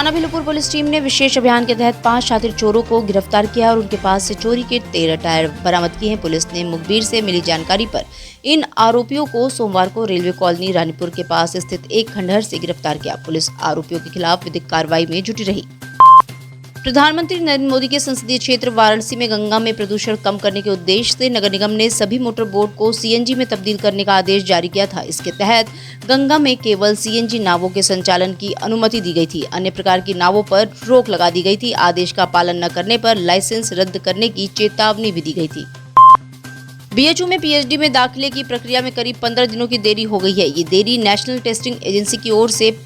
थाना भिलुपुर police team ने विशेष अभियान के तहत 5 शातिर चोरों को गिरफ्तार किया और उनके पास से चोरी के 13 टायर बरामद किए हैं। पुलिस ने मुखबिर से मिली जानकारी पर इन आरोपियों को सोमवार को रेलवे कॉलोनी रानीपुर के पास स्थित एक खंडहर से गिरफ्तार किया। पुलिस आरोपियों के खिलाफ विधिक कार्रवाई में जुटी रही। प्रधानमंत्री नरेंद्र मोदी के संसदीय क्षेत्र वाराणसी में गंगा में प्रदूषण कम करने के उद्देश्य से नगर निगम ने सभी मोटर बोट को सीएनजी में तब्दील करने का आदेश जारी किया था। इसके तहत गंगा में केवल सीएनजी नावों के संचालन की अनुमति दी गई थी। अन्य प्रकार की नावों पर रोक लगा दी गई थी। आदेश का पालन न करने पर लाइसेंस रद्द करने की चेतावनी भी दी गई थी। बीएचयू में पीएचडी में दाखिले की प्रक्रिया में करीब 15 दिनों की देरी हो गई है। ये देरी नेशनल टेस्टिंग एजेंसी की ओर से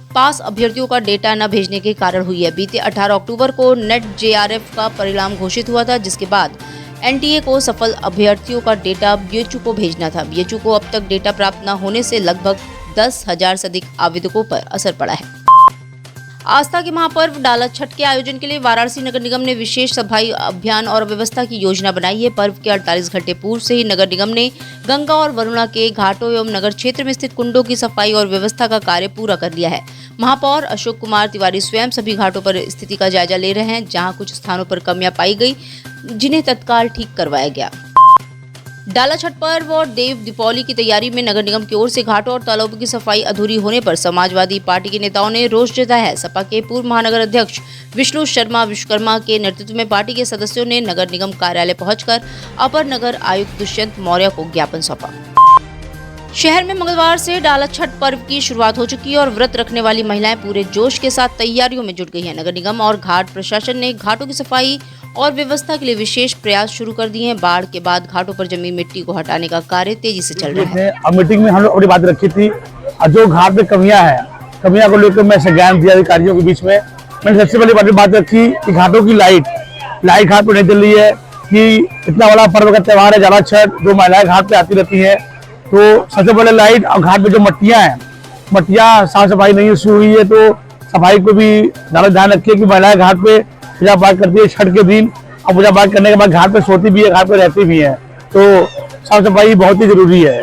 पास अभ्यर्थियों का डेटा न भेजने के कारण हुई है। बीते 18 अक्टूबर को नेट जेआरएफ का परिणाम घोषित हुआ था, जिसके बाद एनटीए को सफल अभ्यर्थियों का डेटा बीएचयू को भेजना था। बीएचयू को अब तक डेटा प्राप्त न होने से लगभग 10,000 से अधिक आवेदकों पर असर पड़ा है। आस्था के महापर्व डाला छठ के आयोजन के लिए वाराणसी नगर निगम ने विशेष सफाई अभियान और व्यवस्था की योजना बनाई है। पर्व के 48 घंटे पूर्व से ही नगर निगम ने गंगा और वरुणा के घाटों एवं नगर क्षेत्र में स्थित कुंडों की सफाई और व्यवस्था का कार्य पूरा कर लिया है। महापौर अशोक कुमार तिवारी स्वयं सभी घाटों पर स्थिति का जायजा ले रहे हैं, जहां कुछ स्थानों पर कमियां पाई गई, जिन्हें तत्काल ठीक करवाया गया। डाला छठ पर्व और देव दीपावली की तैयारी में नगर निगम की ओर से घाटों और तालाबों की सफाई अधूरी होने पर समाजवादी पार्टी के नेताओं ने रोष जताया है। सपा के पूर्व महानगर अध्यक्ष विष्णु शर्मा विश्वकर्मा के नेतृत्व में पार्टी के सदस्यों ने नगर निगम कार्यालय पहुंचकर अपर नगर आयुक्त दुष्यंत मौर्य को ज्ञापन सौंपा। शहर में मंगलवार से डाला छठ पर्व की शुरुआत हो चुकी है और व्रत रखने वाली महिलाएं पूरे जोश के साथ तैयारियों में जुट गई हैं। नगर निगम और घाट प्रशासन ने घाटों की सफाई और व्यवस्था के लिए विशेष प्रयास शुरू कर दिए हैं। बाढ़ के बाद घाटों पर जमी मिट्टी को हटाने का कार्य तेजी से चल रहा है। अब मीटिंग में हम लोग अपनी बात रखी थी, जो घाट में कमियां को लेकर मैं ज्ञान दिया अधिकारियों के बीच में। मैंने सबसे पहले बात रखी कि घाटों की लाइट घाट पर नहीं चल रही है, कि इतना बड़ा पर्व का त्योहार है डाला छठ, जो महिलाएं घाट पे आती रहती है, तो सबसे पहले लाइट और घाट पे जो मट्टियां साफ सफाई नहीं हुई है, तो सफाई को भी ज्यादा ध्यान रखिए कि महिलाएं घाट पे पूजा पाठ करती है छठ के दिन, और पूजा पाठ करने के बाद घाट पे सोती भी है, घाट पे रहती भी है, तो साफ सफाई बहुत ही जरूरी है।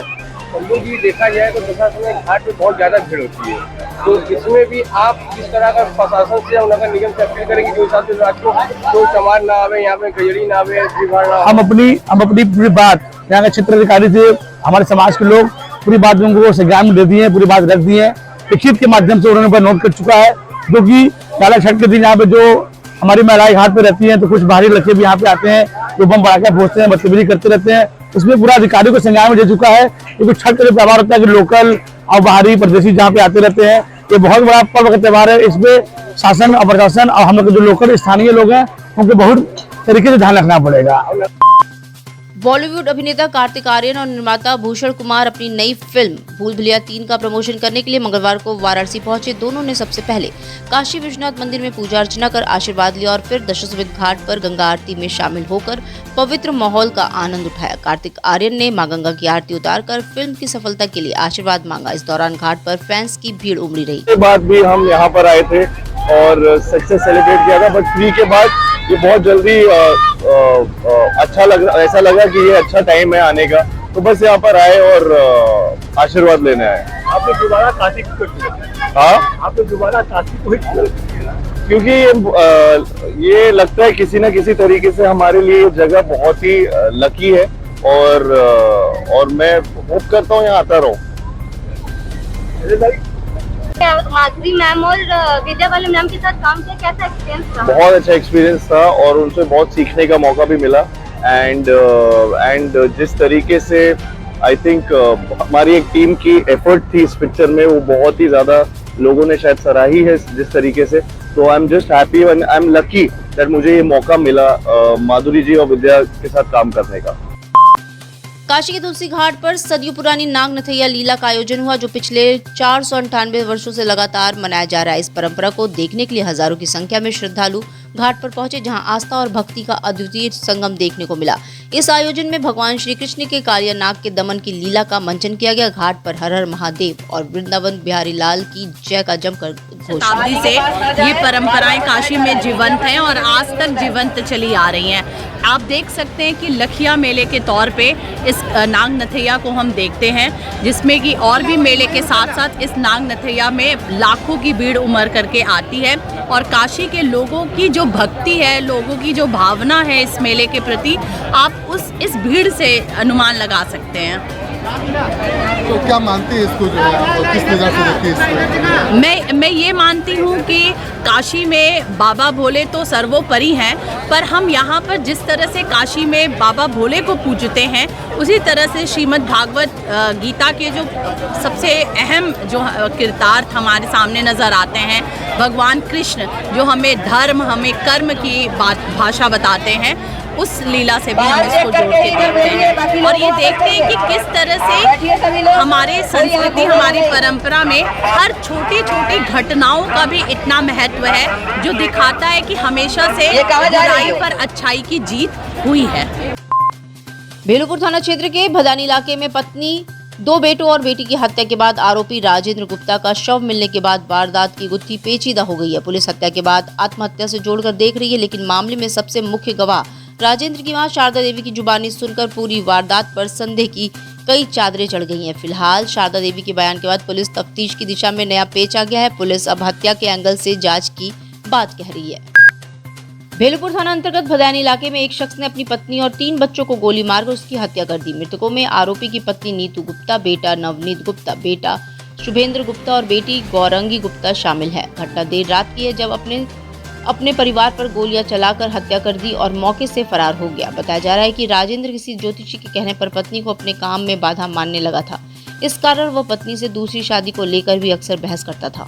भी देखा जाए तो घाट पे बहुत ज्यादा भीड़ होती है, तो इसमें भी आप किस तरह का प्रशासन से और नगर निगम से अपील करेंगे जो हिसाब से रात को तो सामान ना आवे, यहाँ पे गजड़ी ना आवे, भीड़ ना। हम अपनी पूरी बात यहाँ के क्षेत्र अधिकारी से हमारे समाज के लोग पूरी बात उनको संज्ञान में दे दी है, पूरी बात रख दी है। लिखित के माध्यम से उन्होंने नोट कर चुका है, जो कि डाला छठ के दिन यहाँ पे जो हमारी महिलाएं घाट पे रहती हैं, तो कुछ बाहरी लड़के भी यहाँ पे आते हैं, जो बम पटाखे फोड़ते हैं, बदतमीजी करते रहते हैं। उसमें पूरा अधिकारियों को संज्ञान में दे चुका है, क्योंकि छठ का त्यौहार होता है कि लोकल और बाहरी प्रदेशी जहाँ पे आते रहते हैं, ये बहुत बड़ा पर्व का त्यौहार है। इसमें शासन और प्रशासन और हम लोग जो लोकल स्थानीय लोग हैं, उनको बहुत तरीके से ध्यान रखना पड़ेगा। बॉलीवुड अभिनेता कार्तिक आर्यन और निर्माता भूषण कुमार अपनी नई फिल्म भूल भुलैया 3 का प्रमोशन करने के लिए मंगलवार को वाराणसी पहुंचे। दोनों ने सबसे पहले काशी विश्वनाथ मंदिर में पूजा अर्चना कर आशीर्वाद लिया और फिर दशाश्वमेध घाट पर गंगा आरती में शामिल होकर पवित्र माहौल का आनंद उठाया। कार्तिक आर्यन ने मां गंगा की आरती उतारकर फिल्म की सफलता के लिए आशीर्वाद मांगा। इस दौरान घाट पर फैंस की भीड़ उमड़ी रही। के बाद भी हम यहाँ पर आए थे और सक्सेस सेलिब्रेट किया था, बट 3 के बाद ये बहुत जल्दी ऐसा लगा कि ये अच्छा टाइम है आने का, तो बस यहाँ पर आए और आशीर्वाद लेने आए। आपने दोबारा काशी को, हाँ आपने दोबारा काशी को, क्योंकि ये लगता है किसी न किसी तरीके से हमारे लिए ये जगह बहुत ही लकी है, और मैं होप करता हूँ यहाँ आता रहूँ। माधुरी मैम और विद्या वाले मैम के साथ काम किया, कैसा एक्सपीरियंस था? बहुत अच्छा एक्सपीरियंस था और उनसे बहुत सीखने का मौका भी मिला। एंड जिस तरीके से आई थिंक हमारी एक टीम की एफर्ट थी इस पिक्चर में, वो बहुत ही ज्यादा लोगों ने शायद सराही है जिस तरीके से। तो I am just happy and I am lucky that मुझे ये मौका मिला माधुरी जी और विद्या के साथ काम करने का। काशी के तुलसी घाट पर सदियों पुरानी नाग नथैया लीला का आयोजन हुआ, जो पिछले 498 वर्षों से लगातार मनाया जा रहा है। इस परंपरा को देखने के लिए हजारों की संख्या में श्रद्धालु घाट पर पहुंचे, जहां आस्था और भक्ति का अद्वितीय संगम देखने को मिला। इस आयोजन में भगवान श्री कृष्ण के कालियानाग के दमन की लीला का मंचन किया गया। घाट पर हर हर महादेव और वृंदावन बिहारी लाल की जय का जमकर घोषणा। शताब्दी से ये परंपराएं काशी में जीवंत हैं और आज तक जीवंत चली आ रही हैं। आप देख सकते हैं कि लखिया मेले के तौर पे इस नाग नथैया को हम देखते हैं, जिसमें कि और भी मेले के साथ साथ इस नाग नथैया में लाखों की भीड़ उमड़ करके आती है और काशी के लोगों की जो भक्ति है, लोगों की जो भावना है इस मेले के प्रति, आप इस भीड़ से अनुमान लगा सकते हैं। तो क्या मानती है इसको, जो है और किस नज़र से देखती है इसको? मैं ये मानती हूँ कि काशी में बाबा भोले तो सर्वोपरि हैं, पर हम यहाँ पर जिस तरह से काशी में बाबा भोले को पूजते हैं, उसी तरह से श्रीमद् भागवत गीता के जो सबसे अहम जो किरदार हमारे सामने नज़र आते हैं, भगवान कृष्ण जो हमें धर्म, हमें कर्म की भाषा बताते हैं, उस लीला से भी हम इसको जोड़ के देखते हैं और ये देखते हैं कि किस तरह से हमारे संस्कृति, हमारी परंपरा में हर छोटी छोटी घटनाओं का भी इतना महत्व है, जो दिखाता है कि हमेशा से बुराई पर अच्छाई की जीत हुई है। भेलूपुर थाना क्षेत्र के भदानी इलाके में पत्नी, 2 बेटों और बेटी की हत्या के बाद आरोपी राजेंद्र गुप्ता का शव मिलने के बाद वारदात की गुत्थी पेचीदा हो गई है। पुलिस हत्या के बाद आत्महत्या से जोड़कर देख रही है, लेकिन मामले में सबसे मुख्य गवाह राजेंद्र की मां शारदा देवी की जुबानी सुनकर पूरी वारदात पर संदेह की कई चादरें चढ़ गई हैं। फिलहाल शारदा देवी के बयान के बाद पुलिस तफ्तीश की दिशा में नया पेच आ गया है। पुलिस अब हत्या के एंगल से जांच की बात कह रही है। भेलूपुर थाना अंतर्गत भदानी इलाके में एक शख्स ने अपनी पत्नी और 3 बच्चों को गोली मारकर उसकी हत्या कर दी। मृतकों में आरोपी की पत्नी नीतू गुप्ता, बेटा नवनीत गुप्ता, बेटा शुभेंद्र गुप्ता और बेटी गौरंगी गुप्ता शामिल है। घटना देर रात की है, जब अपने परिवार पर गोलियां चलाकर हत्या कर दी और मौके से फरार हो गया। बताया जा रहा है कि राजेंद्र किसी ज्योतिषी के कहने पर पत्नी को अपने काम में बाधा मानने लगा था। इस कारण वह पत्नी से दूसरी शादी को लेकर भी अक्सर बहस करता था।